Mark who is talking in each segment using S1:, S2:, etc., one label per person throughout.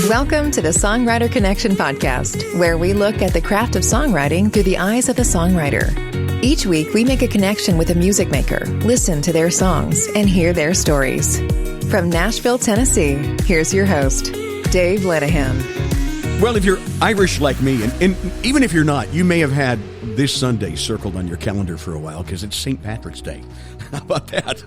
S1: Welcome to the Songwriter Connection podcast, where we look at the craft of songwriting through the eyes of the songwriter. Each week, we make a connection with a music maker, listen to their songs, and hear their stories. From Nashville, Tennessee, here's your host, Dave Lenihan.
S2: Well, if you're Irish like me, and even if you're not, you may have had this Sunday circled on your calendar for a while because it's St. Patrick's Day. How about that?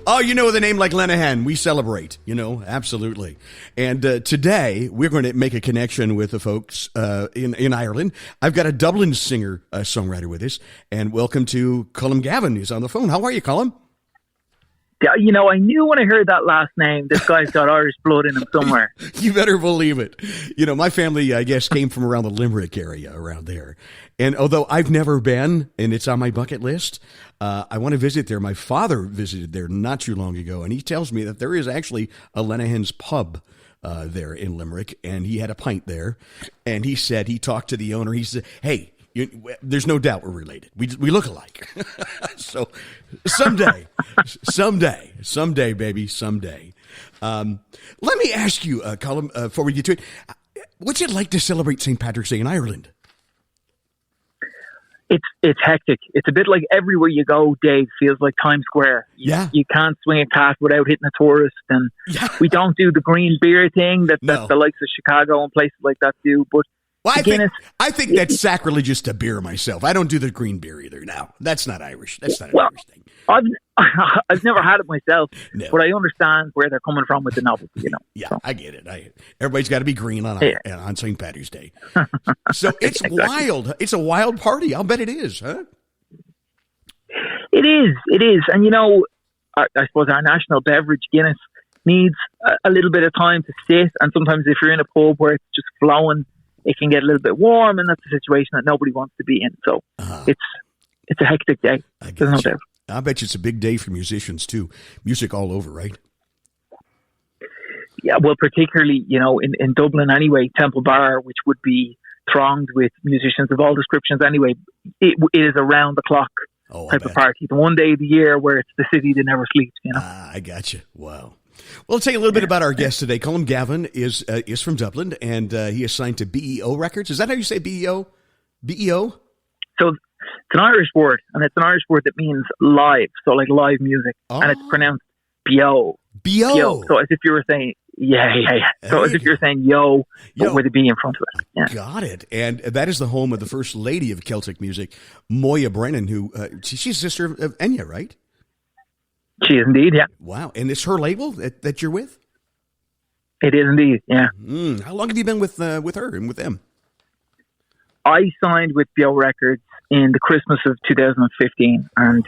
S2: Oh, with a name like Lenihan, we celebrate, absolutely. And today, we're going to make a connection with the folks in Ireland. I've got a Dublin singer-songwriter with us, and welcome to Colm Gavin, who's on the phone. How are you, Colm?
S3: I knew when I heard that last name, this guy's got Irish blood in him somewhere.
S2: You better believe it. My family, I guess, came from around the Limerick area around there. And although I've never been, and it's on my bucket list, I want to visit there. My father visited there not too long ago, and he tells me that there is actually a Lenihan's pub there in Limerick, and he had a pint there. And he said he talked to the owner. He said, hey, there's no doubt we're related. We look alike. So someday, baby, someday. Let me ask you, Colm, before we get to it, what's it like to celebrate St. Patrick's Day in Ireland?
S3: It's hectic. It's a bit like everywhere you go, Dave, feels like Times Square. You can't swing a cat without hitting a tourist, and we don't do the green beer thing that the likes of Chicago and places like that do, but
S2: well, I think that's sacrilegious to beer myself. I don't do the green beer either. Now, that's not Irish. That's not an Irish thing.
S3: I've never had it myself, but I understand where they're coming from with the novelty.
S2: Yeah, so. I get it. Everybody's got to be green on St. Patrick's Day. So it's wild. It's a wild party. I'll bet it is, huh?
S3: It is. And I suppose our national beverage, Guinness, needs a little bit of time to sit. And sometimes if you're in a pub where it's just flowing, it can get a little bit warm, and that's a situation that nobody wants to be in. So it's a hectic day. There's no doubt.
S2: I bet you it's a big day for musicians too. Music all over, right?
S3: Yeah, well, particularly, in Dublin anyway, Temple Bar, which would be thronged with musicians of all descriptions anyway, it is a round the clock type of party. The one day of the year where it's the city that never sleeps,
S2: I got you. Wow. Well, let's tell you a little bit about our guest today. Colm Gavin is from Dublin, and he is signed to BEO Records. Is that how you say BEO? BEO?
S3: So it's an Irish word, and it's an Irish word that means live, so like live music, and it's pronounced BEO.
S2: BEO.
S3: So as if you were saying, So as if you're saying yo, but with a B in front of it. Yeah.
S2: Got it. And that is the home of the first lady of Celtic music, Moya Brennan, who she's a sister of Enya, right?
S3: She is indeed, yeah.
S2: Wow. And it's her label that you're with?
S3: It is indeed, yeah.
S2: How long have you been with her and with them?
S3: I signed with BEO Records in the Christmas of 2015. And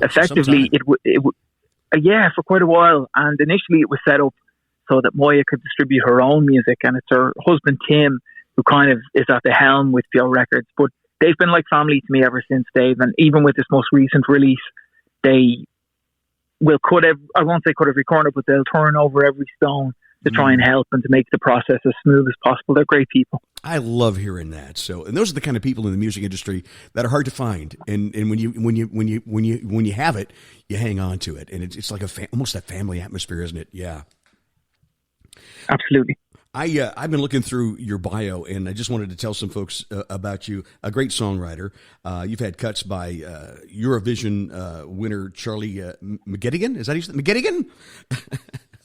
S3: effectively, for quite a while. And initially it was set up so that Moya could distribute her own music. And it's her husband, Tim, who kind of is at the helm with BEO Records. But they've been like family to me ever since, Dave. And even with this most recent release, they will I won't say cut every corner, but they'll turn over every stone to try and help and to make the process as smooth as possible. They're great people.
S2: I love hearing that. So, and those are the kind of people in the music industry that are hard to find. And when you have it, you hang on to it, and it's like almost that family atmosphere, isn't it? Yeah,
S3: absolutely.
S2: I've been looking through your bio, and I just wanted to tell some folks about you. A great songwriter. You've had cuts by Eurovision winner Charlie McGettigan. Is that his McGettigan?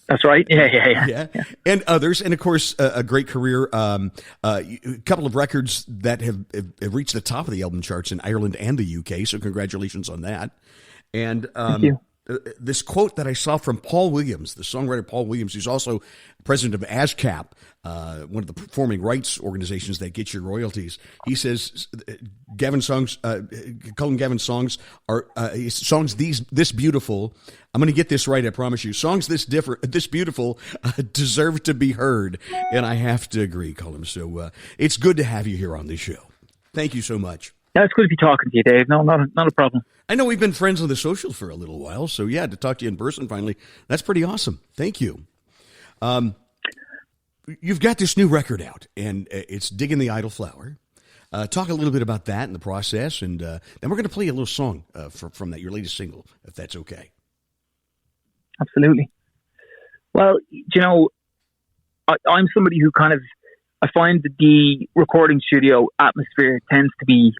S3: That's right. Yeah.
S2: And others. And of course, a great career. A couple of records that have reached the top of the album charts in Ireland and the UK. So congratulations on that. And
S3: thank you.
S2: This quote that I saw from Paul Williams, the songwriter Paul Williams, who's also president of ASCAP, one of the performing rights organizations that get your royalties. He says, Colm Gavin songs are songs this beautiful. I'm going to get this right, I promise you. Songs this beautiful deserve to be heard, and I have to agree, Colm. So it's good to have you here on this show. Thank you so much.
S3: Yeah, it's good to be talking to you, Dave. No, not a problem.
S2: I know we've been friends on the socials for a little while, so to talk to you in person finally, that's pretty awesome. Thank you. You've got this new record out, and it's Diggin' the Idleflower. Talk a little bit about that and the process, and then we're going to play a little song from that, your latest single, if that's okay.
S3: Absolutely. Well, I'm somebody who kind of, I find that the recording studio atmosphere tends to be,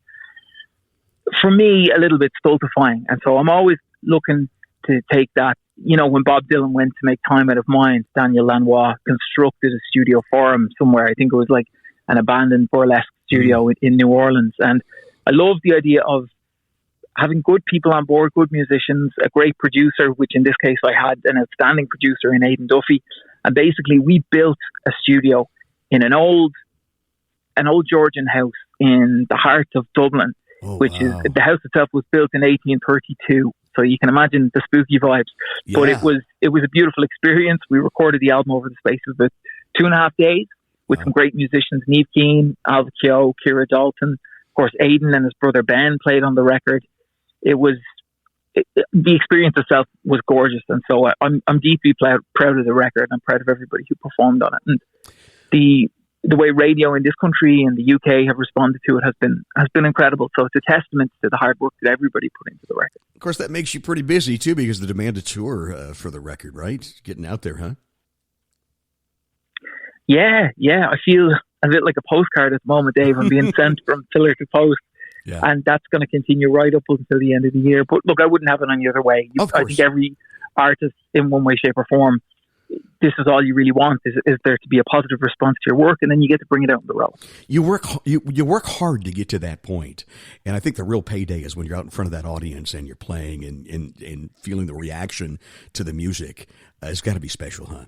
S3: for me, a little bit stultifying. And so I'm always looking to take that. When Bob Dylan went to make Time Out of Mind, Daniel Lanois constructed a studio for him somewhere. I think it was like an abandoned burlesque studio in New Orleans. And I love the idea of having good people on board, good musicians, a great producer, which in this case I had an outstanding producer in Aidan Duffy. And basically we built a studio in an old Georgian house in the heart of Dublin, which is, the house itself was built in 1832. So you can imagine the spooky vibes. Yeah. But it was a beautiful experience. We recorded the album over the space of about 2.5 days with some great musicians, Niamh Keane, Alva Keogh, Ciara Dalton. Of course, Aidan and his brother Ben played on the record. The experience itself was gorgeous. And so I'm deeply proud of the record. I'm proud of everybody who performed on it. And the way radio in this country and the UK have responded to it has been incredible. So it's a testament to the hard work that everybody put into the record.
S2: Of course, that makes you pretty busy too, because the demand to tour for the record, right? Getting out there, huh?
S3: Yeah. I feel a bit like a postcard at the moment, Dave. I'm being sent from pillar to post. Yeah. And that's going to continue right up until the end of the year. But look, I wouldn't have it any other way. I think every artist in one way, shape or form, this is all you really want is there to be a positive response to your work, and then you get to bring it out on the road.
S2: You work hard to get to that point, and I think the real payday is when you're out in front of that audience and you're playing and feeling the reaction to the music. It's got to be special, huh?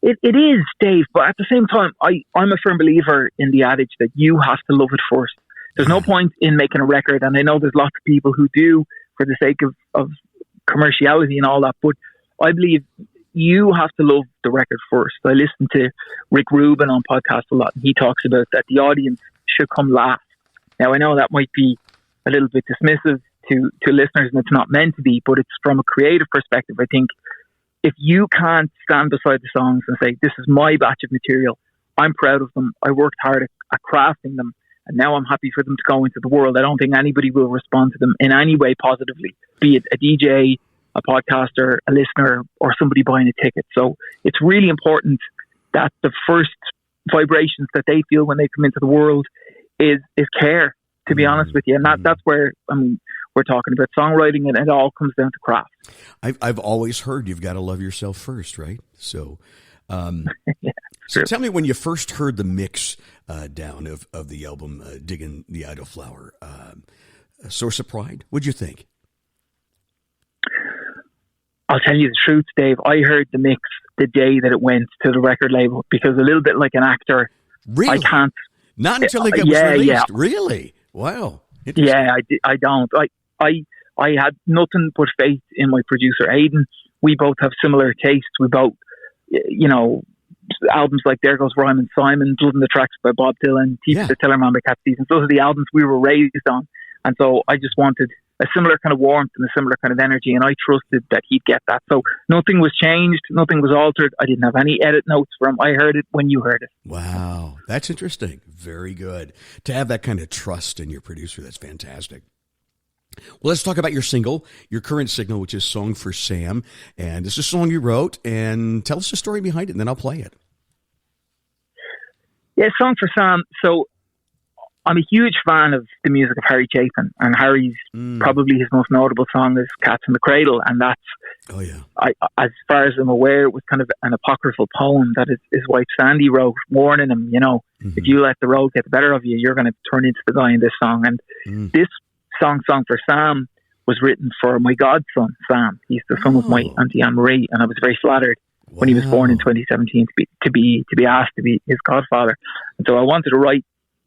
S3: It is, Dave, but at the same time, I'm a firm believer in the adage that you have to love it first. There's no point in making a record, and I know there's lots of people who do for the sake of commerciality and all that, but I believe you have to love the record first. I listen to Rick Rubin on podcasts a lot, and he talks about that the audience should come last. Now, I know that might be a little bit dismissive to listeners, and it's not meant to be, but it's from a creative perspective. I think if you can't stand beside the songs and say, this is my batch of material, I'm proud of them, I worked hard at crafting them, and now I'm happy for them to go into the world, I don't think anybody will respond to them in any way positively, be it a DJ, a podcaster, a listener, or somebody buying a ticket. So it's really important that the first vibrations that they feel when they come into the world is care, to be honest with you. And that's where, we're talking about songwriting, and it all comes down to craft.
S2: I've always heard you've got to love yourself first, right? So,
S3: yeah,
S2: so tell me, when you first heard the mix down of the album Diggin, the Idleflower, Source of Pride, what'd you think?
S3: I'll tell you the truth, Dave. I heard the mix the day that it went to the record label, because a little bit like an actor,
S2: really?
S3: I can't.
S2: Not until it was released. Yeah. Really? Wow.
S3: Yeah, I don't. I had nothing but faith in my producer, Aidan. We both have similar tastes. We both, albums like There Goes Rhyme Simon, Blood in the Tracks by Bob Dylan, Teeth of the Tellerman by Cat Stevens. Those are the albums we were raised on. And so I just wanted a similar kind of warmth and a similar kind of energy, and I trusted that he'd get that. So nothing was changed, nothing was altered. I didn't have any edit notes for him. I heard it when you heard it.
S2: Wow, that's interesting. Very good. To have that kind of trust in your producer, that's fantastic. Well, let's talk about your single, your current single, which is Song for Sam. And this is a song you wrote, and tell us the story behind it, and then I'll play it.
S3: Yeah, Song for Sam. So I'm a huge fan of the music of Harry Chapin, and Harry's probably his most notable song is Cats in the Cradle, and that's, as far as I'm aware, it was kind of an apocryphal poem that his wife Sandy wrote, warning him, if you let the road get the better of you, you're going to turn into the guy in this song. And this Song for Sam was written for my godson, Sam. He's the son of my Auntie Anne-Marie, and I was very flattered when he was born in 2017 to be asked to be his godfather. And so I wanted to write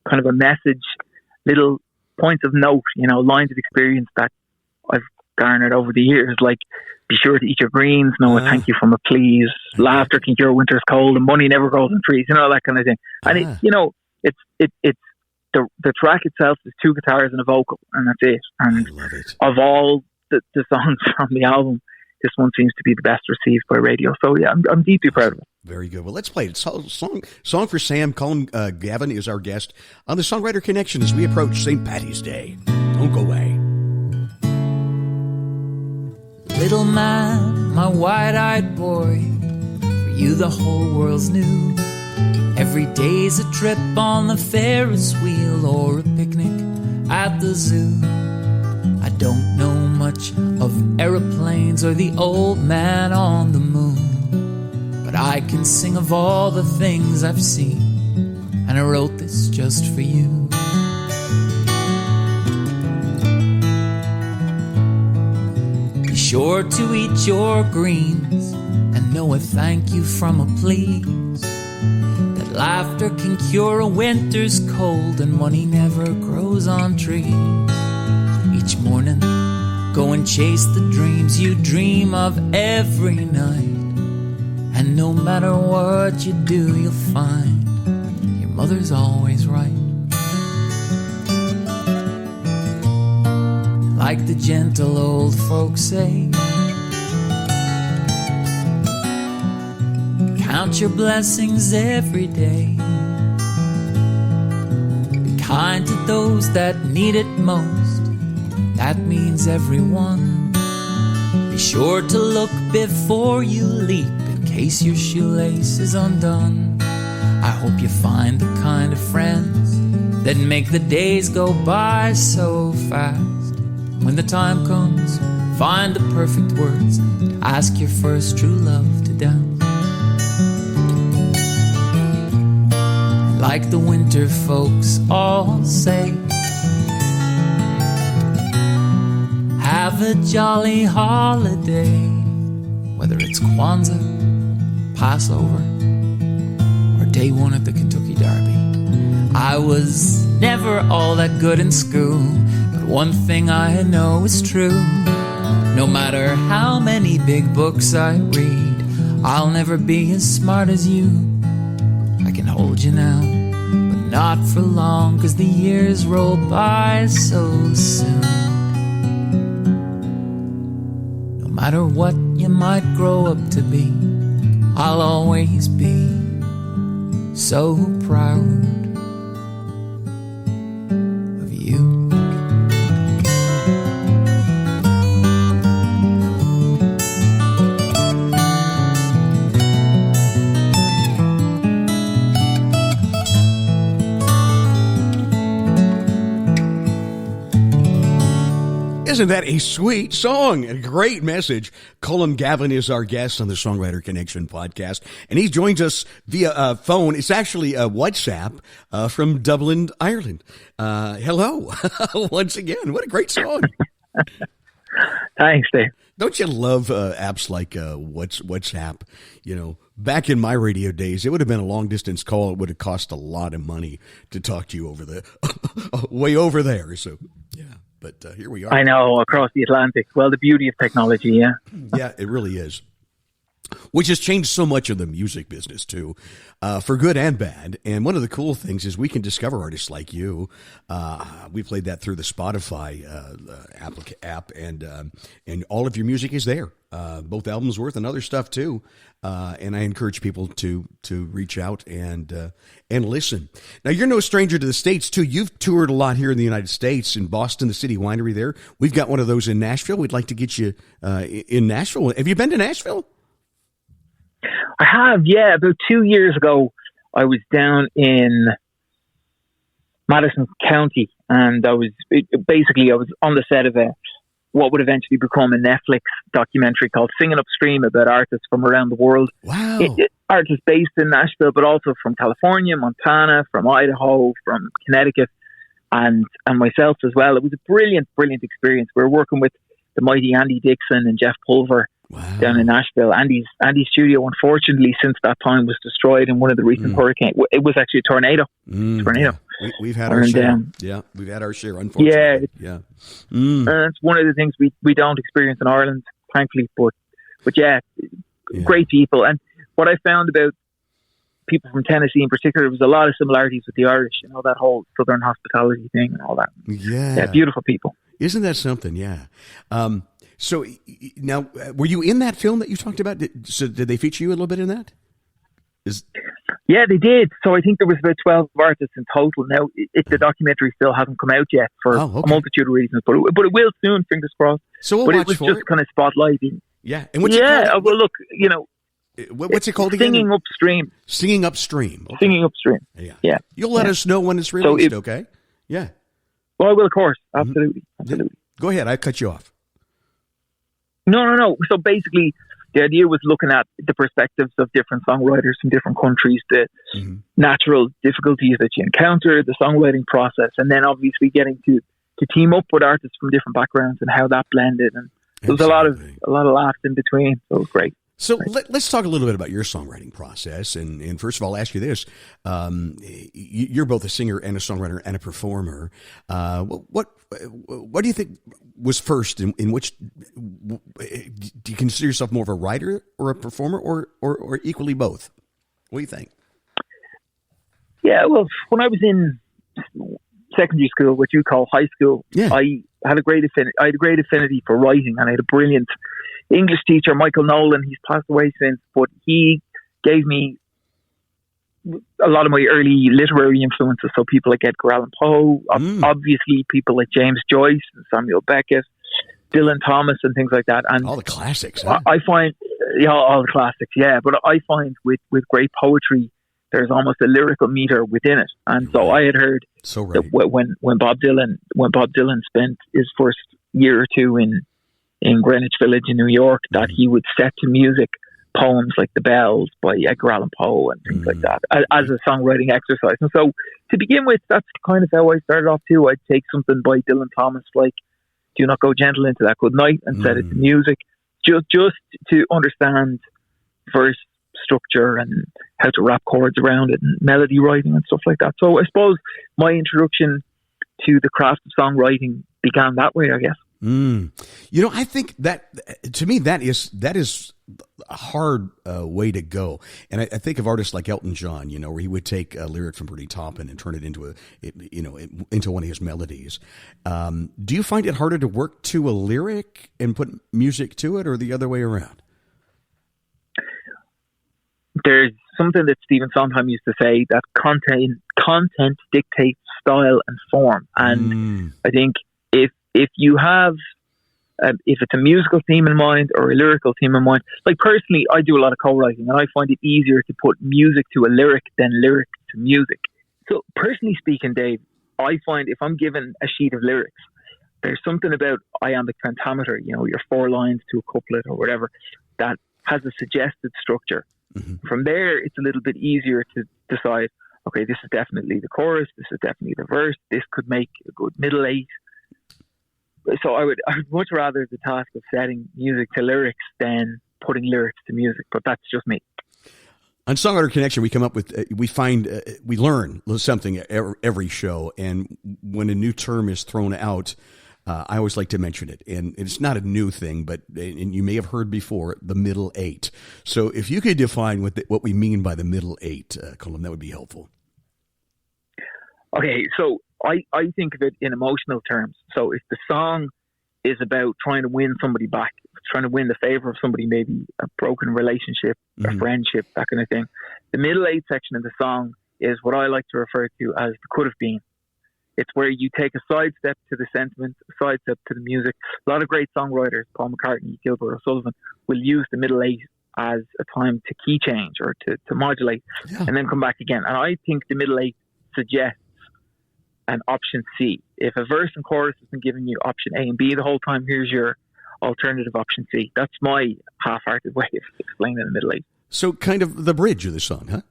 S3: kind of a message, little points of note, lines of experience that I've garnered over the years, like be sure to eat your greens, no a thank you from a please, laughter can cure winter's cold, and money never grows on trees, that kind of thing. And it's the track itself is 2 guitars and a vocal, and that's it. And
S2: I love it.
S3: Of all the songs from the album, this one seems to be the best received by radio. So yeah, I'm deeply proud of it.
S2: Very good. Well, let's play it. Song for Sam. Colm Gavin is our guest on the Songwriter Connection as we approach St. Paddy's Day. Don't go away.
S4: Little man, my wide-eyed boy, for you the whole world's new. Every day's a trip on the Ferris wheel or a picnic at the zoo. I don't know much of aeroplanes or the old man on the moon, but I can sing of all the things I've seen, and I wrote this just for you. Be sure to eat your greens and know a thank you from a please. That laughter can cure a winter's cold and money never grows on trees. Each morning, go and chase the dreams you dream of every night. And no matter what you do, you'll find your mother's always right. Like the gentle old folks say, count your blessings every day. Be kind to those that need it most. That means everyone. Be sure to look before you leap in case your shoelace is undone. I hope you find the kind of friends that make the days go by so fast. When the time comes, find the perfect words to ask your first true love to dance. Like the winter folks all say, have a jolly holiday. Whether it's Kwanzaa, Passover, or day one at the Kentucky Derby. I was never all that good in school, but one thing I know is true. No matter how many big books I read, I'll never be as smart as you. I can hold you now, but not for long, 'cause the years roll by so soon. No matter what you might grow up to be, I'll always be so proud of you.
S2: Isn't that a sweet song? A great message. Colm Gavin is our guest on the Songwriter Connection podcast, and he joins us via phone. It's actually a WhatsApp from Dublin, Ireland. Hello, once again. What a great song.
S3: Thanks, Dave.
S2: Don't you love apps like WhatsApp? You know, back in my radio days, it would have been a long-distance call. It would have cost a lot of money to talk to you over the way over there. So, yeah. But here we are.
S3: I know, across the Atlantic. Well, the beauty of technology, yeah.
S2: Yeah, it really is. Which has changed so much of the music business, too, for good and bad. And one of the cool things is we can discover artists like you. We played that through the Spotify app, and all of your music is there, both albums worth and other stuff, too. And I encourage people to reach out and listen. Now, you're no stranger to the States, too. You've toured a lot here in the United States, in Boston, the City Winery there. We've got one of those in Nashville. We'd like to get you in Nashville. Have you been to Nashville?
S3: I have, yeah. About 2 years ago, I was down in Madison County, and I was on the set of what would eventually become a Netflix documentary called Singing Upstream, about artists from around the world.
S2: Wow.
S3: Artists based in Nashville, but also from California, Montana, from Idaho, from Connecticut, and myself as well. It was a brilliant, brilliant experience. We were working with the mighty Andy Dixon and Jeff Pulver. Wow. Down in Nashville. Andy's studio, unfortunately, since that time was destroyed in one of the recent hurricanes. It was actually a tornado.
S2: Yeah. We've had our share. Yeah, we've had our share, unfortunately. Yeah.
S3: It's one of the things we don't experience in Ireland, thankfully. But yeah, great people. And what I found about people from Tennessee in particular, there was a lot of similarities with the Irish, that whole Southern hospitality thing and all that.
S2: Yeah,
S3: beautiful people.
S2: Isn't that something? Yeah. So now, were you in that film that you talked about? Did they feature you a little bit in that?
S3: Yeah, they did. So I think there was about 12 artists in total. Now, the documentary still hasn't come out yet for a multitude of reasons, but it will soon, fingers crossed.
S2: So
S3: it was just kind of spotlighting.
S2: Yeah. And
S3: well, look,
S2: What's it called again?
S3: Singing Upstream.
S2: Singing Upstream. Okay.
S3: Singing Upstream.
S2: Yeah. You'll let us know when it's released, okay? Yeah.
S3: Well, I will, of course. Absolutely. Absolutely.
S2: Go ahead. I cut you off.
S3: No. So basically, the idea was looking at the perspectives of different songwriters from different countries, the natural difficulties that you encounter, the songwriting process, and then obviously getting to team up with artists from different backgrounds and how that blended. And there was a lot of laughs in between. So it was great.
S2: So let's talk a little bit about your songwriting process. And first of all, I'll ask you this. You're both a singer and a songwriter and a performer. What do you think was first? In which do you consider yourself more of a writer or a performer or equally both? What do you think?
S3: Yeah, well, when I was in secondary school, what you call high school, I had a great affinity for writing, and I had a brilliant English teacher, Michael Nolan. He's passed away since, but he gave me a lot of my early literary influences. So people like Edgar Allan Poe, obviously people like James Joyce and Samuel Beckett, Dylan Thomas and things like that. And
S2: all the classics. Huh?
S3: I find, all the classics, but I find with great poetry, there's almost a lyrical meter within it. And so I had heard that when Bob Dylan spent his first year or two in Greenwich Village in New York, that he would set to music poems like The Bells by Edgar Allan Poe and things like that as a songwriting exercise. And so to begin with, that's kind of how I started off too. I'd take something by Dylan Thomas like Do Not Go Gentle Into That Good Night and set it to music just to understand verse structure and how to wrap chords around it and melody writing and stuff like that. So I suppose my introduction to the craft of songwriting began that way, I guess.
S2: I think that to me that is a hard way to go, and I think of artists like Elton John, where he would take a lyric from Bernie Taupin and turn it into into one of his melodies. Do you find it harder to work to a lyric and put music to it, or the other way around?
S3: There's something that Stephen Sondheim used to say, that content dictates style and form, and I think if you have, if it's a musical theme in mind or a lyrical theme in mind, like personally, I do a lot of co-writing and I find it easier to put music to a lyric than lyric to music. So personally speaking, Dave, I find if I'm given a sheet of lyrics, there's something about iambic pentameter, your 4 lines to a couplet or whatever, that has a suggested structure. From there, it's a little bit easier to decide, okay, this is definitely the chorus, this is definitely the verse, this could make a good middle 8. So I would much rather the task of setting music to lyrics than putting lyrics to music, but that's just me.
S2: On Songwriter Connection, we come up with, we learn something every show, and when a new term is thrown out, I always like to mention it, and it's not a new thing, but and you may have heard before, the middle 8. So if you could define what we mean by the middle 8, Colm, that would be helpful.
S3: Okay, so I think of it in emotional terms. So if the song is about trying to win somebody back, trying to win the favor of somebody, maybe a broken relationship, a friendship, that kind of thing, the middle 8 section of the song is what I like to refer to as the could have been. It's where you take a sidestep to the sentiment, a sidestep to the music. A lot of great songwriters, Paul McCartney, Gilbert O'Sullivan, will use the middle 8 as a time to key change or to modulate and then come back again. And I think the middle 8 suggests an option C. If a verse and chorus has been giving you option A and B the whole time, here's your alternative option C. That's my half-hearted way of explaining the middle 8.
S2: So kind of the bridge of the song, huh?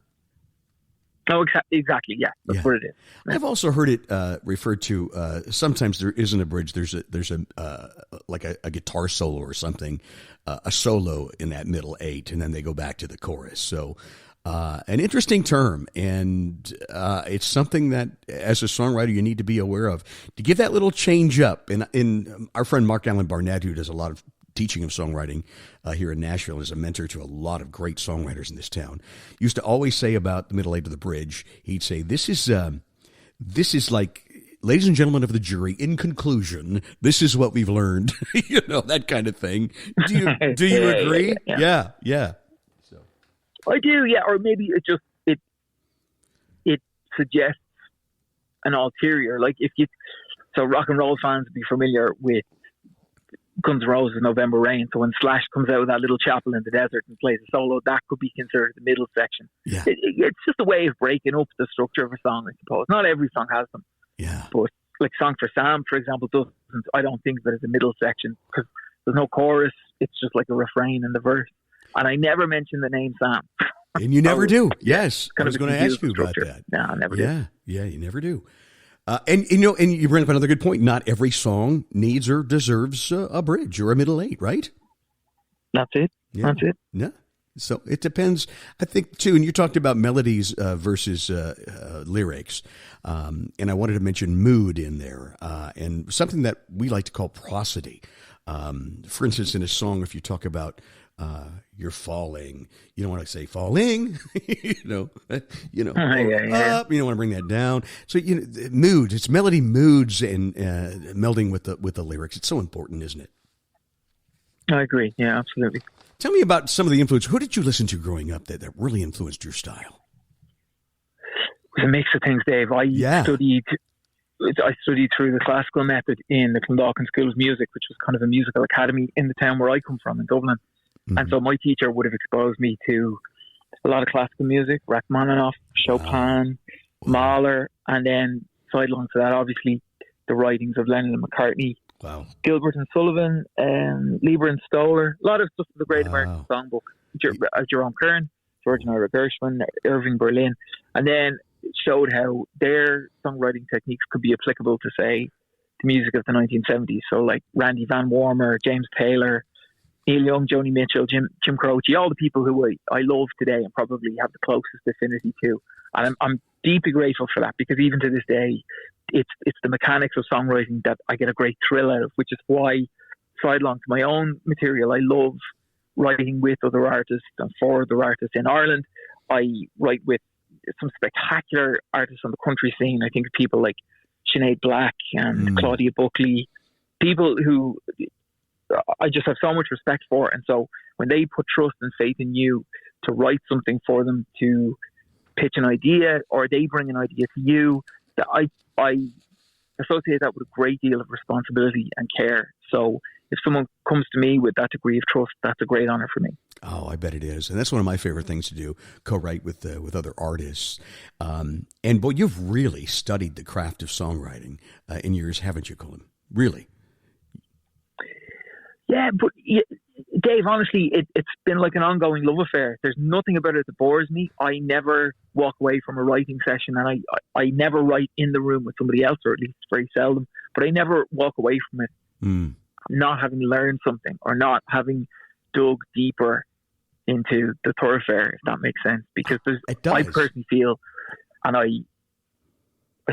S3: Oh, exactly. Yeah, that's what it is.
S2: I've also heard it referred to. Sometimes there isn't a bridge. There's a like a guitar solo or something, a solo in that middle 8, and then they go back to the chorus. So an interesting term, and it's something that as a songwriter you need to be aware of to give that little change up. And in our friend Mark Allen Barnett, who does a lot of teaching of songwriting here in Nashville, is a mentor to a lot of great songwriters in this town, used to always say about the middle 8 of the bridge, he'd say, this is like, ladies and gentlemen of the jury, in conclusion, this is what we've learned. That kind of thing. Do you agree? Yeah. So
S3: I do, yeah. Or maybe it suggests an ulterior, like so rock and roll fans would be familiar with Guns N' Roses' November Rain. So when Slash comes out of that little chapel in the desert and plays a solo, that could be considered the middle section.
S2: Yeah.
S3: It's just a way of breaking up the structure of a song, I suppose. Not every song has them.
S2: Yeah.
S3: But like Song for Sam, for example, doesn't. I don't think that it's a middle section because there's no chorus. It's just like a refrain and the verse. And I never mention the name Sam.
S2: And you never do. Yes. I was going to ask you about
S3: structure.
S2: that.
S3: No, I never do.
S2: Yeah, you never do. And you bring up another good point. Not every song needs or deserves a bridge or a middle eight, right?
S3: That's it.
S2: Yeah.
S3: That's it.
S2: Yeah. So it depends, I think, too. And you talked about melodies versus lyrics. And I wanted to mention mood in there and something that we like to call prosody. For instance, in a song, if you talk about you're falling, you don't want to say falling, up, you don't want to bring that down. So, moods, it's melody moods and melding with the lyrics. It's so important, isn't it?
S3: I agree. Yeah, absolutely.
S2: Tell me about some of the influence. Who did you listen to growing up that really influenced your style?
S3: It was a mix of things, Dave. I studied through the classical method in the Clondalkin School of Music, which was kind of a musical academy in the town where I come from in Dublin. Mm-hmm. And so my teacher would have exposed me to a lot of classical music, Rachmaninoff, Chopin, Mahler, and then sidelong to that, obviously, the writings of Lennon and McCartney, Gilbert and Sullivan, Lieber and Stoller, a lot of stuff from the Great American Songbook, Jerome Kern, George and Ira Gershwin, Irving Berlin, and then it showed how their songwriting techniques could be applicable to, say, the music of the 1970s. So like Randy Van Warmer, James Taylor, Neil Young, Joni Mitchell, Jim Croce, all the people who I love today and probably have the closest affinity to. And I'm deeply grateful for that, because even to this day, it's the mechanics of songwriting that I get a great thrill out of, which is why, sidelong to my own material, I love writing with other artists and for other artists in Ireland. I write with some spectacular artists on the country scene. I think of people like Sinead Black and Claudia Buckley, people who I just have so much respect for. And so when they put trust and faith in you to write something for them, to pitch an idea, or they bring an idea to you, that I associate that with a great deal of responsibility and care. So if someone comes to me with that degree of trust, that's a great honor for me.
S2: Oh, I bet it is. And that's one of my favorite things to do, co-write with other artists. And boy, you've really studied the craft of songwriting in years, haven't you, Colm? Really? Yeah,
S3: but Dave, honestly, it's been like an ongoing love affair. There's nothing about it that bores me. I never walk away from a writing session, and I never write in the room with somebody else, or at least very seldom, but I never walk away from it not having learned something or not having dug deeper into the thoroughfare, if that makes sense. Because I personally feel, and I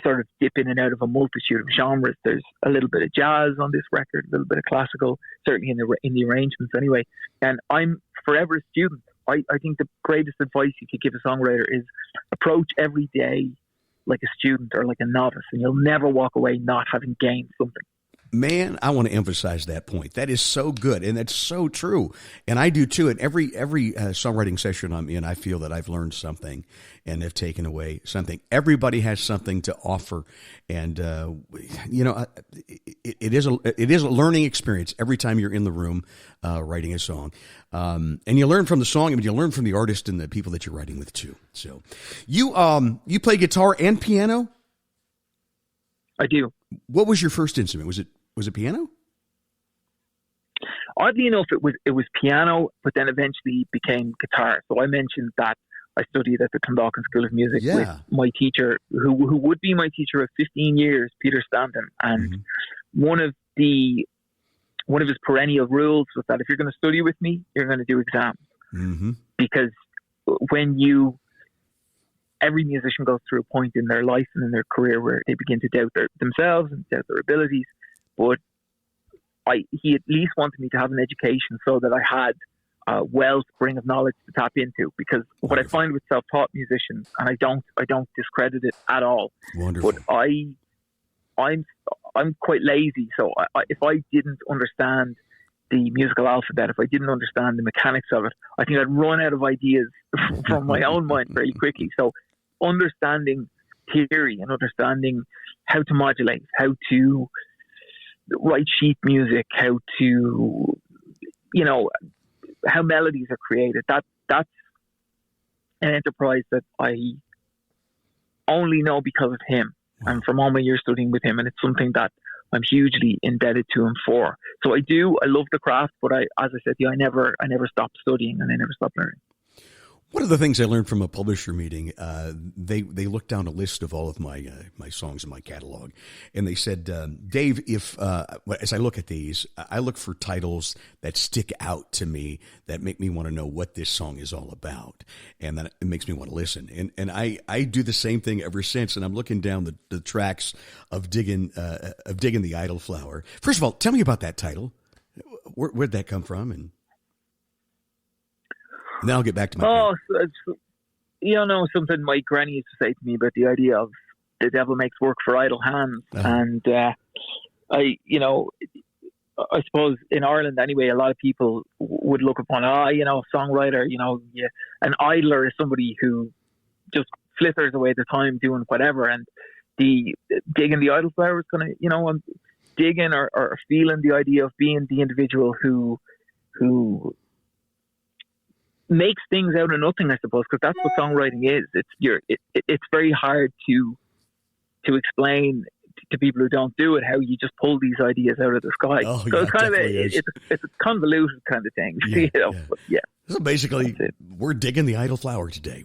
S3: sort of dip in and out of a multitude of genres. There's a little bit of jazz on this record, a little bit of classical, certainly in the arrangements anyway. And I'm forever a student. I think the greatest advice you could give a songwriter is approach every day like a student or like a novice, and you'll never walk away not having gained something.
S2: Man, I want to emphasize that point. That is so good, and that's so true. And I do too. And every songwriting session I'm in, I feel that I've learned something and have taken away something. Everybody has something to offer, and it is a learning experience every time you're in the room writing a song. And you learn from the song, but you learn from the artist and the people that you're writing with too. So, you play guitar and piano?
S3: I do.
S2: What was your first instrument? Was it piano?
S3: Oddly enough, it was piano, but then eventually became guitar. So I mentioned that I studied at the Clondalkin School of Music with my teacher, who would be my teacher of 15 years, Peter Stanton. And one of his perennial rules was that if you're going to study with me, you're going to do exams. Mm-hmm. Because every musician goes through a point in their life and in their career where they begin to doubt themselves and doubt their abilities. But he at least wanted me to have an education so that I had a wellspring of knowledge to tap into. Because what I find with self-taught musicians, and I don't discredit it at all.
S2: Wonderful.
S3: But I'm quite lazy, so if I didn't understand the musical alphabet, if I didn't understand the mechanics of it, I think I'd run out of ideas from my own mind very quickly. So understanding theory and understanding how to modulate, how to write sheet music, how to, how melodies are created. That's an enterprise that I only know because of him and from all my years studying with him. And it's something that I'm hugely indebted to him for. So I love the craft, but as I said to you, I never stopped studying and I never stopped learning.
S2: One of the things I learned from a publisher meeting, they looked down a list of all of my songs in my catalog, and they said, Dave, if as I look at these, I look for titles that stick out to me, that make me want to know what this song is all about, and that it makes me want to listen. And I do the same thing ever since, and I'm looking down the tracks of Diggin the Idleflower. First of all, tell me about that title. Where'd that come from? And now I'll get back to my
S3: something my granny used to say to me about the idea of the devil makes work for idle hands. And I suppose in Ireland anyway, a lot of people would look upon, songwriter, an idler is somebody who just flitters away the time doing whatever. And the Diggin the Idleflower is kind of, digging or feeling the idea of being the individual who makes things out of nothing, I suppose, because that's what songwriting is. It's very hard to explain to people who don't do it how you just pull these ideas out of the sky.
S2: Oh,
S3: so
S2: yeah,
S3: it's kind of
S2: it's
S3: a convoluted kind of thing.
S2: Yeah.
S3: But yeah.
S2: So basically, we're digging the Idleflower today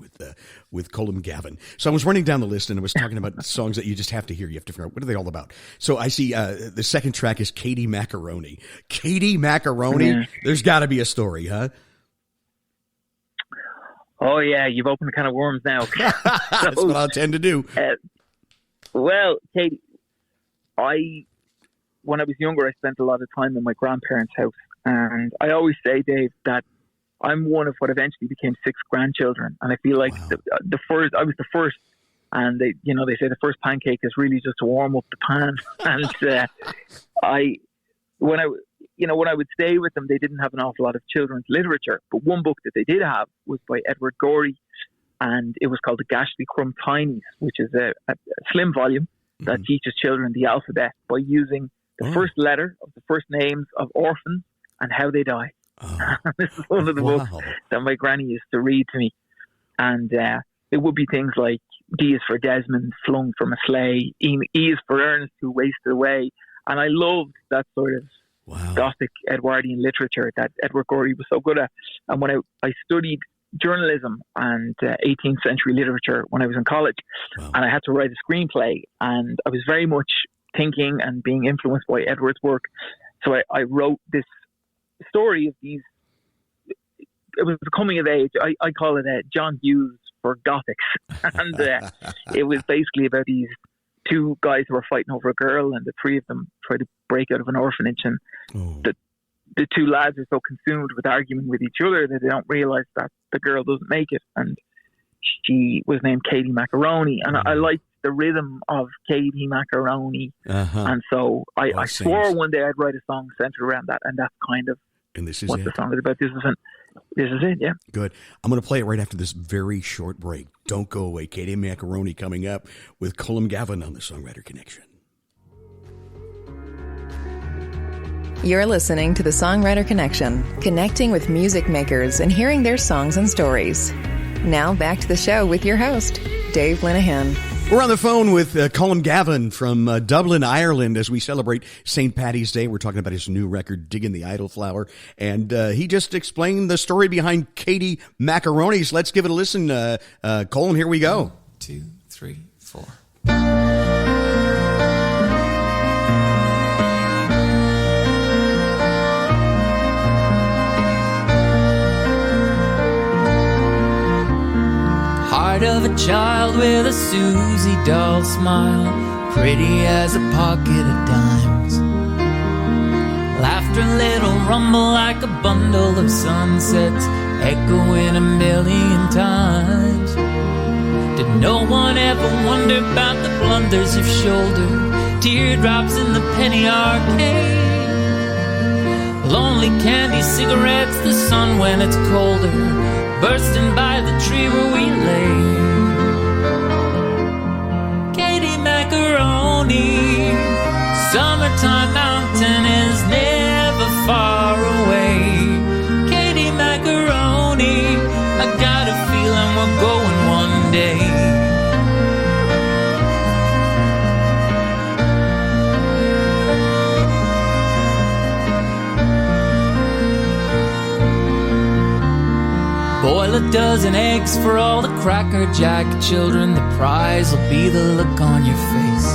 S2: with Colm Gavin. So I was running down the list and I was talking about songs that you just have to hear. You have to figure out what are they all about. So I see the second track is Katie Macaroni. Katie Macaroni. Yeah. There's got to be a story, huh?
S3: Oh, yeah, you've opened a can of worms now.
S2: That's what I tend to do.
S3: Well, Katie, when I was younger, I spent a lot of time in my grandparents' house. And I always say, Dave, that I'm one of what eventually became 6 grandchildren. And I feel like I was the first. And they say the first pancake is really just to warm up the pan. And when I would stay with them, they didn't have an awful lot of children's literature. But one book that they did have was by Edward Gorey, and it was called The Gashly Crumb Tinies, which is a slim volume that teaches children the alphabet by using the first letter of the first names of orphans and how they die. Oh. This is one of the books that my granny used to read to me. And it would be things like D is for Desmond, flung from a sleigh, E is for Ernest, who wasted away. And I loved that sort of Gothic Edwardian literature that Edward Gorey was so good at. And when I studied journalism and 18th century literature when I was in college, and I had to write a screenplay, and I was very much thinking and being influenced by Edward's work. So I wrote this story of these. It was the coming of age. I call it John Hughes for Gothics. And it was basically about these 2 guys who were fighting over a girl, and the 3 of them tried to break out of an orphanage, and the 2 lads are so consumed with arguing with each other that they don't realize that the girl doesn't make it, and she was named Katie Macaroni. And I liked the rhythm of Katie Macaroni, and so I swore one day I'd write a song centered around that, and that's kind of what the song is about. This is it, yeah.
S2: Good. I'm going to play it right after this very short break. Don't go away. Katie Macaroni coming up with Colm Gavin on the Songwriter Connection.
S1: You're listening to the Songwriter Connection, connecting with music makers and hearing their songs and stories. Now back to the show with your host, Dave Linehan.
S2: We're on the phone with Colm Gavin from Dublin, Ireland, as we celebrate St. Paddy's Day. We're talking about his new record, Diggin the Idleflower, and he just explained the story behind Katie Macaroni. So let's give it a listen. Colm, here we go.
S4: 1, 2, 3, 4. Heart of a child with a Susie doll smile, pretty as a pocket of dimes. Laughter, little rumble like a bundle of sunsets, echoing a million times. Did no one ever wonder about the blunders of shoulder, teardrops in the penny arcade, lonely candy cigarettes, the sun when it's colder, bursting by the tree where we lay. Katie Macaroni, summertime mountain Boil a dozen eggs for all the Cracker Jack children. The prize will be the look on your face.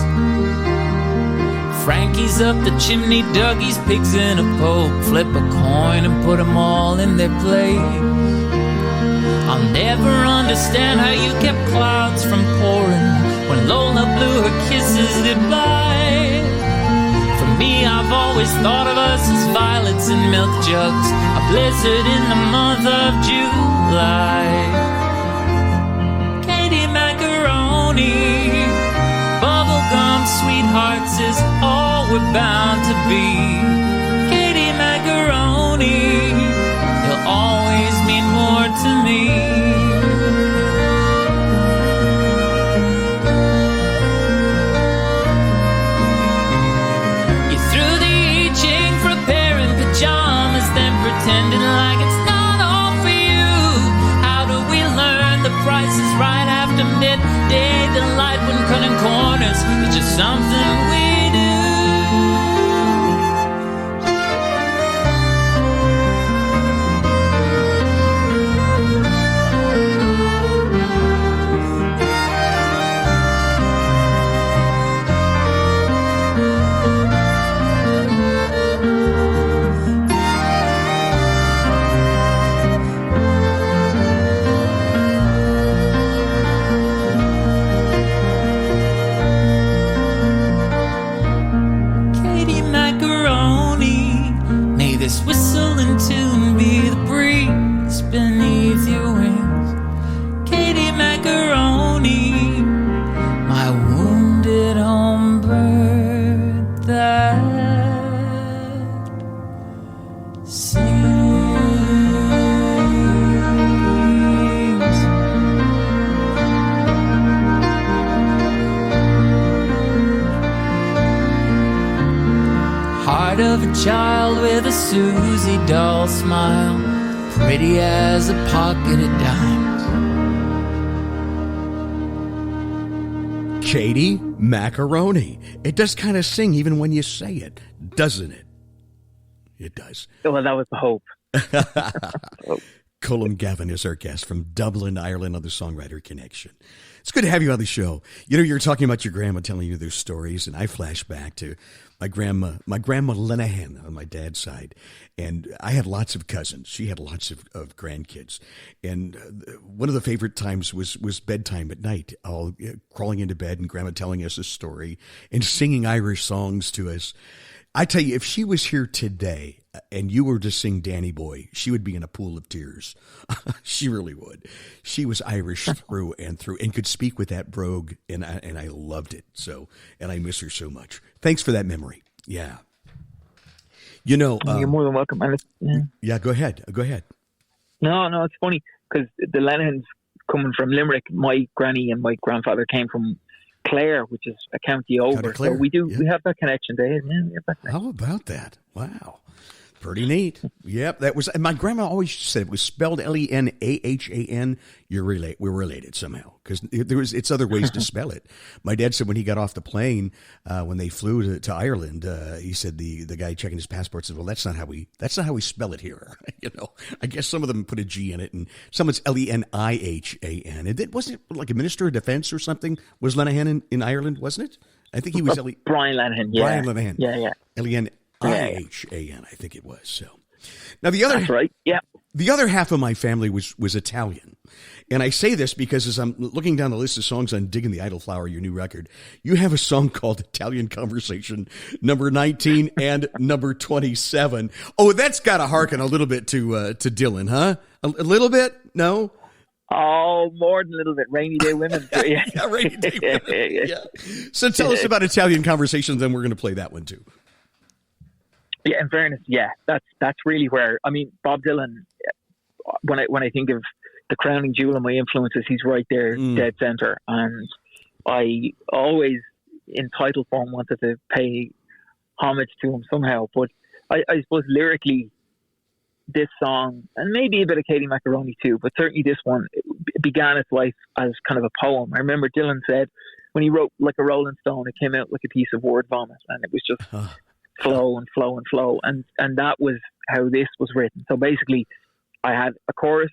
S4: Frankie's up the chimney, Dougie's pigs in a poke. Flip a coin and put them all in their place. I'll never understand how you kept clouds from pouring when Lola blew her kisses goodbye. For me, I've always thought of us as violets in milk jugs, a blizzard in the month of July. Katie Macaroni, bubblegum sweethearts is all we're bound to be. Katie Macaroni, you'll always mean more to me. Pajamas, then pretending like it's not all for you. How do we learn the price is right after midday? The light when cutting corners is just something we do. This whistle and tune be the breeze beneath your wings. Katie Macaroni, my wounded home bird that sings. Heart of a child with a Susie doll smile, pretty as a pocket of dimes.
S2: Katie Macaroni. It does kind of sing even when you say it, doesn't it? It does.
S3: Well, that was the hope.
S2: Colm Gavin is our guest from Dublin, Ireland on the Songwriter Connection. It's good to have you on the show. You know, you're talking about your grandma telling you their stories, and I flash back to my grandma Lenahan on my dad's side. And I had lots of cousins. She had lots of grandkids. And one of the favorite times was bedtime at night, all crawling into bed and grandma telling us a story and singing Irish songs to us. I tell you, if she was here today and you were to sing Danny Boy, she would be in a pool of tears. She really would. She was Irish through and through and could speak with that brogue, and I loved it. So, and I miss her so much. Thanks for that memory. Yeah. You know,
S3: you're more than welcome.
S2: Yeah, go ahead. Go ahead.
S3: No, it's funny because the Lenahans coming from Limerick, my granny and my grandfather came from Clare, which is a county over. So we have that connection there. Yeah, we have that connection.
S2: How about that? Wow. Pretty neat. Yep, that was. And my grandma always said it was spelled Lenahan. We're related somehow because it's other ways to spell it. My dad said when he got off the plane when they flew to Ireland, he said the guy checking his passport said, "Well, that's not how we spell it here." You know, I guess some of them put a G in it, and someone's Lenahan. And it wasn't like a minister of defense or something. Was Lenahan in Ireland? Wasn't it? I think he was
S3: Brian Lenahan. Yeah.
S2: Brian Lenahan.
S3: Yeah.
S2: Lenahan. Ihan, I think it was. So now that's
S3: right. Yeah.
S2: The other half of my family was Italian. And I say this because as I'm looking down the list of songs on Diggin' the Idleflower, your new record, you have a song called Italian Conversation, number 19 and number 27. Oh, that's got to harken a little bit to Dylan, huh? A little bit? No?
S3: Oh, more than a little bit. Rainy Day Women.
S2: Yeah, Rainy Day Women. Yeah. So tell us about Italian Conversations, then we're going to play that one too.
S3: Yeah, in fairness, that's really where, I mean, Bob Dylan, when I think of the crowning jewel of my influences, he's right there, dead center. And I always, in title form, wanted to pay homage to him somehow. But I suppose lyrically, this song, and maybe a bit of Katie Macaroni too, but certainly this one began its life as kind of a poem. I remember Dylan said when he wrote Like a Rolling Stone, it came out like a piece of word vomit, and it was just flow and flow and flow. And that was how this was written. So basically, I had a chorus,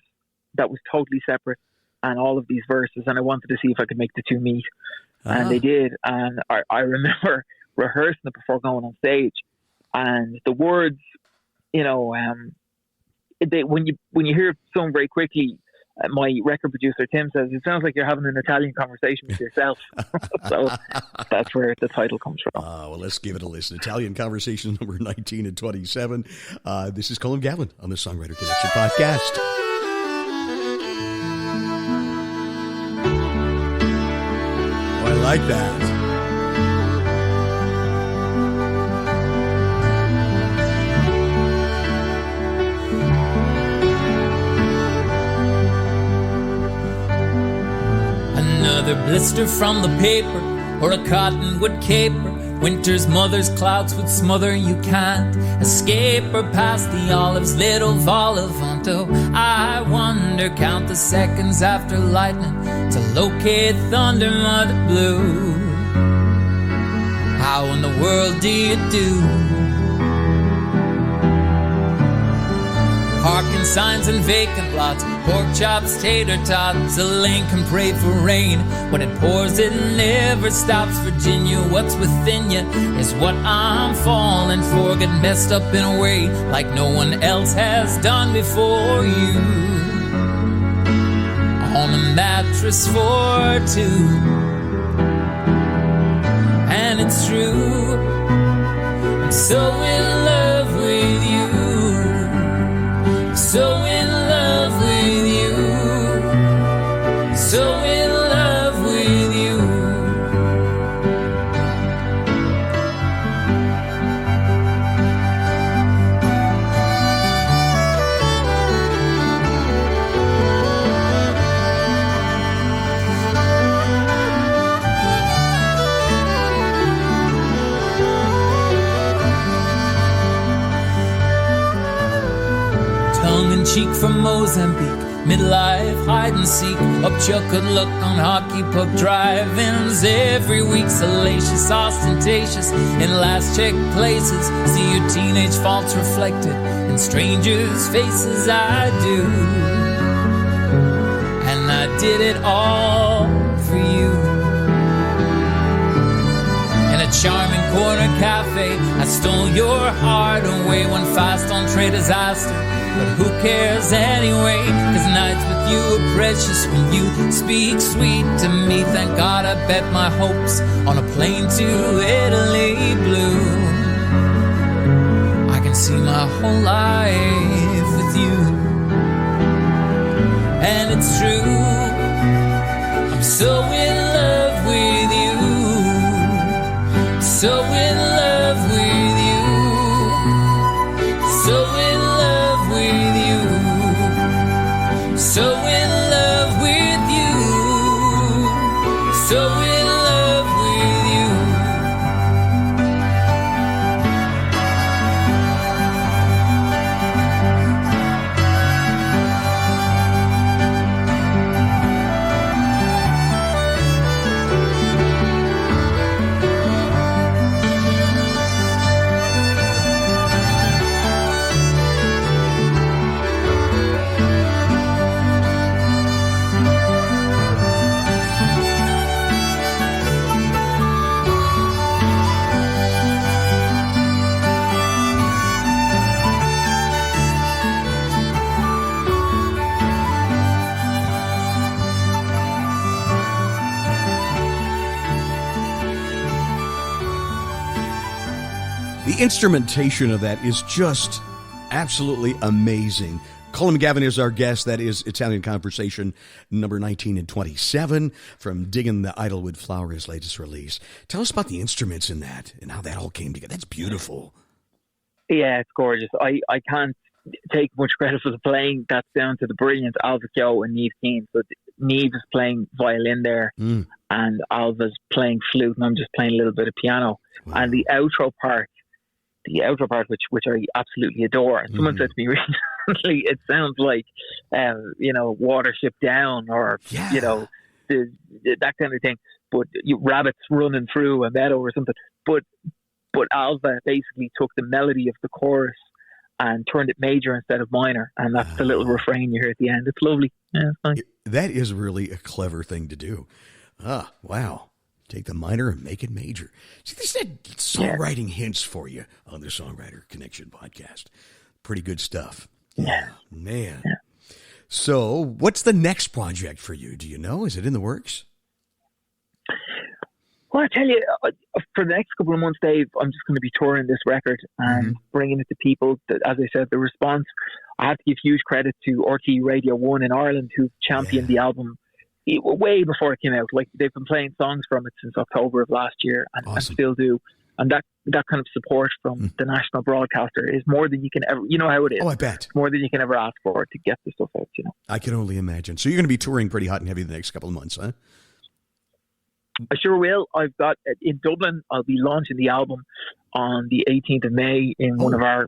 S3: that was totally separate, and all of these verses, and I wanted to see if I could make the two meet. And they did. And I remember rehearsing it before going on stage, and the words, when you hear it sung very quickly, my record producer Tim says it sounds like you're having an Italian conversation with yourself. So that's where the title comes from.
S2: Well, let's give it a listen. Italian Conversation number 19 and 27. This is Colm Gavin on the Songwriter Connection podcast. Oh, I like that.
S4: Another blister from the paper, or a cottonwood caper. Winter's mother's clouds would smother. You can't escape or past the olives, little Volevanto. I wonder, count the seconds after lightning to locate thunder, mother blue. How in the world do you do? Parking signs and vacant lots, pork chops, tater tots. A lane can pray for rain. When it pours, it never stops. Virginia, what's within you is what I'm falling for. Get messed up in a way like no one else has done before you. On a mattress for two. And it's true, I'm so in love with you. So in love with you. So in love with you. Tongue-in-cheek from Mozambique, midlife hide and seek, up Chuckwood Look on hockey puck drive-ins every week, salacious, ostentatious in last check places. See your teenage faults reflected in strangers' faces. I do, and I did it all for you. In a charming corner cafe, I stole your heart away. One fast entree disaster, but who cares anyway? 'Cause nights with you are precious when you speak sweet to me. Thank God I bet my hopes on a plane to Italy blue. I can see my whole life with you. And it's true, I'm so in love with you. So in love with you. So in love with you. So in love with you. So in love with you.
S2: The instrumentation of that is just absolutely amazing. Colm Gavin is our guest. That is Italian Conversation number 19 and 27 from Diggin, the Idleflower, his latest release. Tell us about the instruments in that and how that all came together. That's beautiful.
S3: Yeah, it's gorgeous. I can't take much credit for the playing. That's down to the brilliant Alva Kyo and Niamh Keane. So Niamh is playing violin there and Alva's playing flute and I'm just playing a little bit of piano. Wow. And the outro part, which I absolutely adore. And someone said to me recently, it sounds like, Watership Down or, that kind of thing. But rabbits running through a meadow or something. But Alva basically took the melody of the chorus and turned it major instead of minor. And that's the little refrain you hear at the end. It's lovely. Yeah, it's nice.
S2: That is really a clever thing to do. Wow. Take the minor and make it major. See, this is songwriting hints for you on the Songwriter Connection podcast. Pretty good stuff.
S3: Yeah.
S2: Man.
S3: Yeah.
S2: So what's the next project for you? Do you know? Is it in the works?
S3: Well, I tell you, for the next couple of months, Dave, I'm just going to be touring this record and bringing it to people. As I said, the response, I have to give huge credit to RT Radio 1 in Ireland, who championed the album way before it came out. Like, they've been playing songs from it since October of last year and still do. And that kind of support from the national broadcaster is more than you can ever, you know how it is.
S2: Oh, I bet.
S3: More than you can ever ask for to get the stuff out, you know.
S2: I can only imagine. So you're going to be touring pretty hot and heavy the next couple of months, huh?
S3: I sure will. I've got, in Dublin, I'll be launching the album on the 18th of May in one of our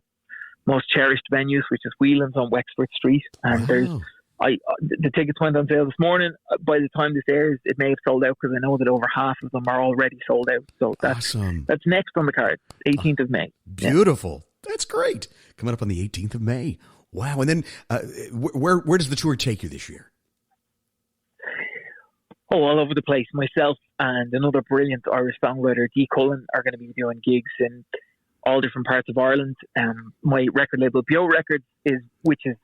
S3: most cherished venues, which is Whelan's on Wexford Street. And the tickets went on sale this morning. By the time this airs, it may have sold out because I know that over half of them are already sold out. So that's next on the card, 18th of May.
S2: Beautiful. Yeah. That's great. Coming up on the 18th of May. Wow. And then where does the tour take you this year?
S3: Oh, all over the place. Myself and another brilliant Irish songwriter, D. Cullen, are going to be doing gigs in all different parts of Ireland. My record label, BEO Records, which is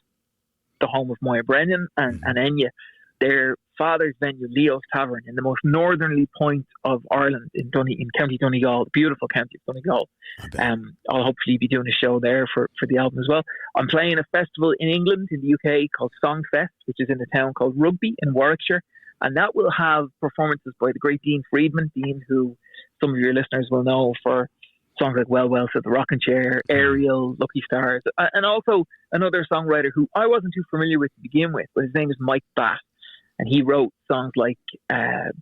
S3: the home of Moya, Brennan and Enya. Their father's venue, Leo's Tavern, in the most northerly point of Ireland, in County Donegal, the beautiful county of Donegal. I'll hopefully be doing a show there for the album as well. I'm playing a festival in England, in the UK, called Songfest, which is in a town called Rugby in Warwickshire. And that will have performances by the great Dean Friedman, Dean, who some of your listeners will know for songs like Well, Well, Said the Rocking Chair, Ariel, Lucky Stars, and also another songwriter who I wasn't too familiar with to begin with, but his name is Mike Batt. And he wrote songs like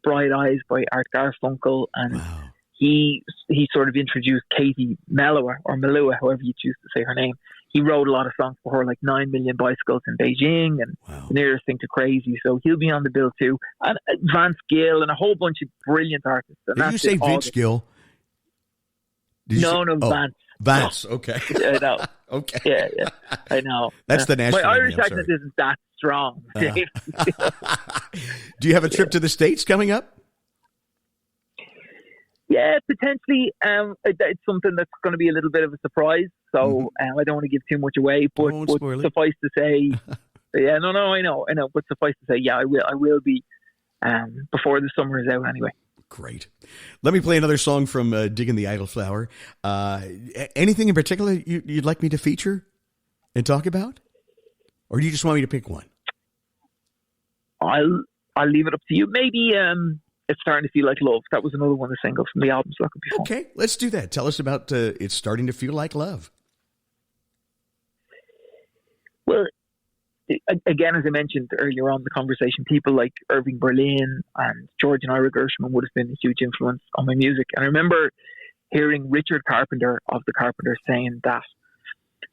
S3: Bright Eyes by Art Garfunkel, and he sort of introduced Katie Melua, or Melua, however you choose to say her name. He wrote a lot of songs for her, like 9 Million Bicycles in Beijing and The Nearest Thing to Crazy. So he'll be on the bill too. And Vance Gill and a whole bunch of brilliant artists. And
S2: did you say Vince Gill?
S3: No, Vance.
S2: Vance, okay.
S3: I know.
S2: Okay.
S3: Yeah, I know.
S2: That's the national.
S3: My Irish accent isn't that strong.
S2: Do you have a trip to the States coming up?
S3: Yeah, potentially. It's something that's going to be a little bit of a surprise, so I don't want to give too much away. But suffice to say, I know. But suffice to say, I will be before the summer is out anyway.
S2: Great. Let me play another song from Diggin the Idleflower. Anything in particular you'd like me to feature and talk about, or do you just want me to pick one?
S3: I'll leave it up to you. Maybe. It's Starting to Feel Like Love. That was another one of the singles from the album, so that could be fun.
S2: Okay, let's do that. Tell us about It's Starting to Feel Like Love.
S3: Well, again, as I mentioned earlier on in the conversation, people like Irving Berlin and George and Ira Gershwin would have been a huge influence on my music. And I remember hearing Richard Carpenter of the Carpenters saying that,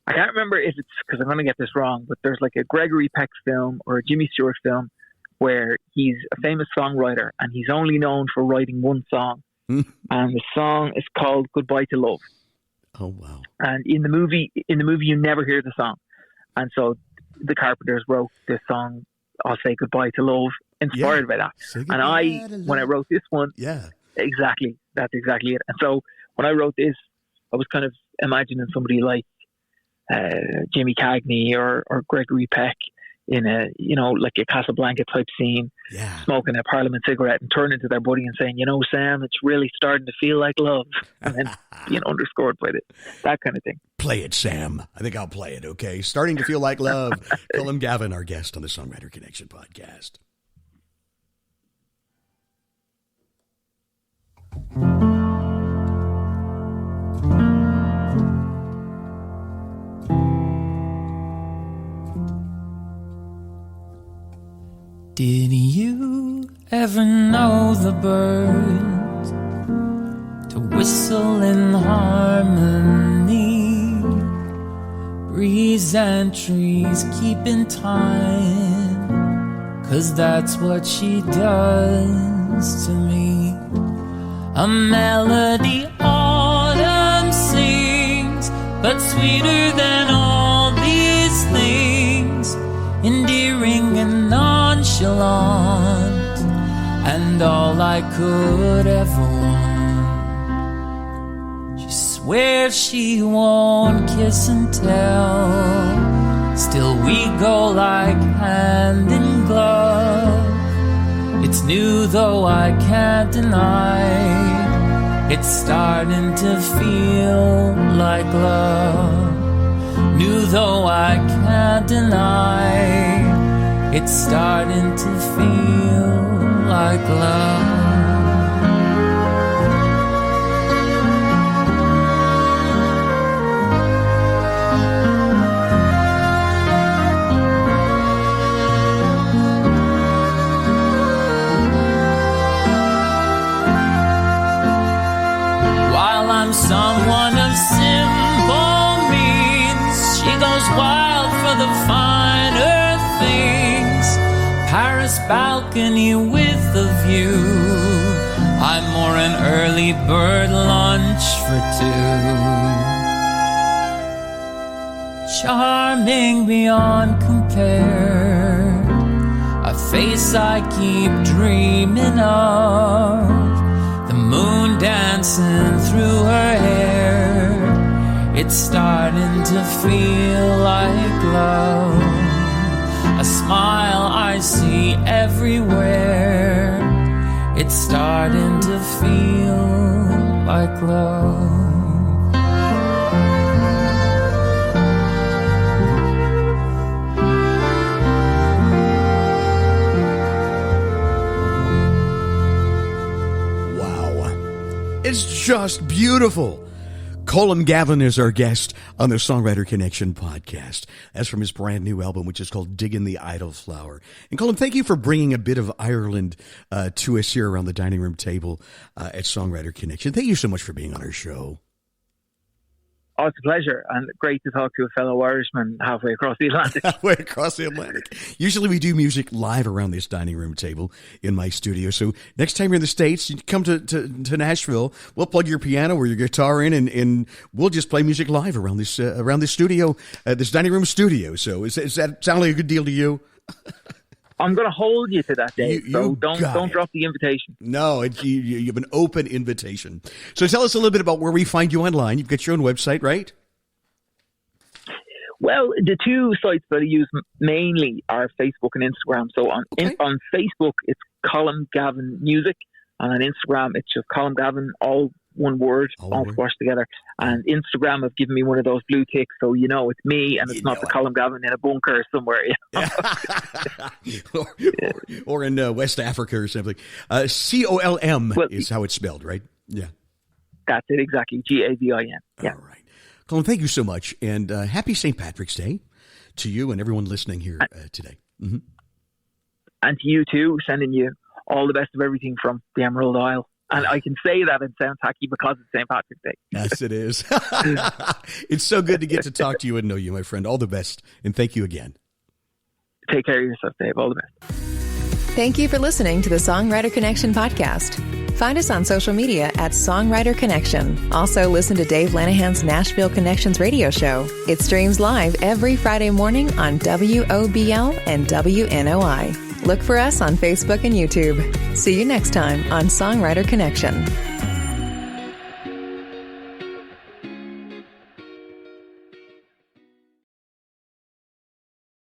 S3: I can't remember if it's, because I'm going to get this wrong, but there's like a Gregory Peck film or a Jimmy Stewart film where he's a famous songwriter and he's only known for writing one song. And the song is called Goodbye to Love.
S2: Oh, wow. And
S3: in the movie you never hear the song. And so the Carpenters wrote this song, I'll Say Goodbye to Love, inspired by that. And when I wrote this one, exactly, that's exactly it. And so when I wrote this, I was kind of imagining somebody like Jimmy Cagney or Gregory Peck in a, like a Casablanca type scene, smoking a Parliament cigarette and turning to their buddy and saying, Sam, it's really starting to feel like love. And then being underscored by that kind of thing.
S2: Play it, Sam. I think I'll play it, okay? Starting to Feel Like Love. Colm Gavin, our guest on the Songwriter Connection podcast.
S4: Did you ever know the birds to whistle in harmony? Breeze and trees keep in time, 'cause that's what she does to me. A melody autumn sings, but sweeter than all and all I could ever want. She swears she won't kiss and tell. Still we go like hand in glove. It's new though I can't deny. It's starting to feel like love. New though I can't deny. It's starting to feel like love. I'm someone of simple means. She goes wild for the finer things. Paris balcony with a view. I'm more an early bird lunch for two. Charming beyond compare. A face I keep dreaming of. The moon dancing through her hair. It's starting to feel like love. A smile I see everywhere. It's starting to feel like love.
S2: It's just beautiful. Colm Gavin is our guest on the Songwriter Connection podcast. That's from his brand new album, which is called Diggin, the Idleflower. And Colm, thank you for bringing a bit of Ireland to us here around the dining room table at Songwriter Connection. Thank you so much for being on our show.
S3: Oh, it's a pleasure, and great to talk to a fellow Irishman halfway across the Atlantic.
S2: Halfway across the Atlantic. Usually we do music live around this dining room table in my studio. So next time you're in the States, you come to Nashville, we'll plug your piano or your guitar in, and we'll just play music live around this studio, this dining room studio. So is that sound like a good deal to you?
S3: I'm going to hold you to that, Dave. So don't drop the invitation.
S2: No, you have an open invitation. So tell us a little bit about where we find you online. You've got your own website, right?
S3: Well, the two sites that I use mainly are Facebook and Instagram. So on Facebook, it's Colm Gavin Music, and on Instagram, it's just Colm Gavin, all one word, all squashed together. And Instagram have given me one of those blue ticks, so you know it's me, and it's not the Colm Gavin in a bunker somewhere. You know?
S2: or in West Africa or something. Colm is how it's spelled, right? Yeah.
S3: That's it, exactly. Gavin. Yeah.
S2: All right. Colm, thank you so much, and happy St. Patrick's Day to you and everyone listening here today. Mm-hmm.
S3: And to you too, sending you all the best of everything from the Emerald Isle. And I can say that and sound tacky because it's St. Patrick's Day.
S2: Yes, it is. It's so good to get to talk to you and know you, my friend. All the best, and thank you again.
S3: Take care of yourself, Dave. All the best.
S1: Thank you for listening to the Songwriter Connection podcast. Find us on social media at Songwriter Connection. Also, listen to Dave Lanahan's Nashville Connections radio show. It streams live every Friday morning on WOBL and WNOI. Look for us on Facebook and YouTube. See you next time on Songwriter Connection.